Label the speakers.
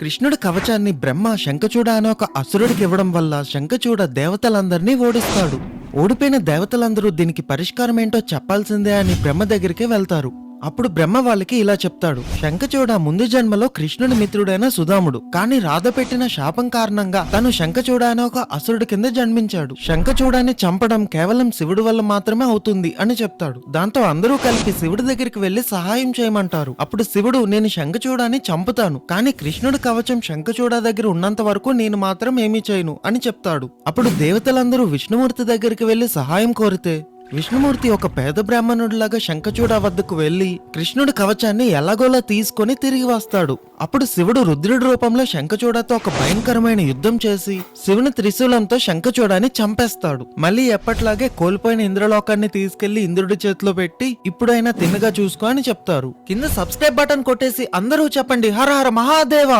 Speaker 1: కృష్ణుడి కవచాన్ని బ్రహ్మ శంఖచూడ అనే ఒక అసురుడికి ఇవ్వడం వల్ల శంఖచూడ దేవతలందరినీ ఓడిస్తాడు. ఓడిపోయిన దేవతలందరూ దీనికి పరిష్కారం ఏంటో చెప్పాల్సిందే అని బ్రహ్మ దగ్గరికి వెళ్తారు. అప్పుడు బ్రహ్మ వాళ్ళకి ఇలా చెప్తాడు, శంఖచూడ ముందు జన్మలో కృష్ణుడి మిత్రుడైన సుధాముడు, కానీ రాధ పెట్టిన శాపం కారణంగా తను శంఖచూడ అనే ఒక అసురుడి కింద జన్మించాడు. శంఖచూడాన్ని చంపడం కేవలం శివుడి వల్ల మాత్రమే అవుతుంది అని చెప్తాడు. దాంతో అందరూ కలిపి శివుడి దగ్గరికి వెళ్లి సహాయం చేయమంటారు. అప్పుడు శివుడు, నేను శంఖచూడాన్ని చంపుతాను, కానీ కృష్ణుడి కవచం శంఖచూడ దగ్గర ఉన్నంత వరకు నేను మాత్రం ఏమీ చేయను అని చెప్తాడు. అప్పుడు దేవతలందరూ విష్ణుమూర్తి దగ్గరికి వెళ్లి సహాయం కోరితే విష్ణుమూర్తి ఒక పేద బ్రాహ్మణుడిలాగా శంఖచూడ వద్దకు వెళ్లి కృష్ణుడి కవచాన్ని ఎలాగోలా తీసుకొని తిరిగి వస్తాడు. అప్పుడు శివుడు రుద్రుడి రూపంలో శంఖచూడతో ఒక భయంకరమైన యుద్ధం చేసి శివుని త్రిశూలంతో శంఖచూడాన్ని చంపేస్తాడు. మళ్ళీ ఎప్పట్లాగే కోల్పోయిన ఇంద్రలోకాన్ని తీసుకెళ్లి ఇంద్రుడి చేతిలో పెట్టి ఇప్పుడైనా తిన్నగా చూసుకో అని చెప్తారు. కింద సబ్స్క్రైబ్ బటన్ కొట్టేసి అందరూ చెప్పండి, హర హర మహాదేవ.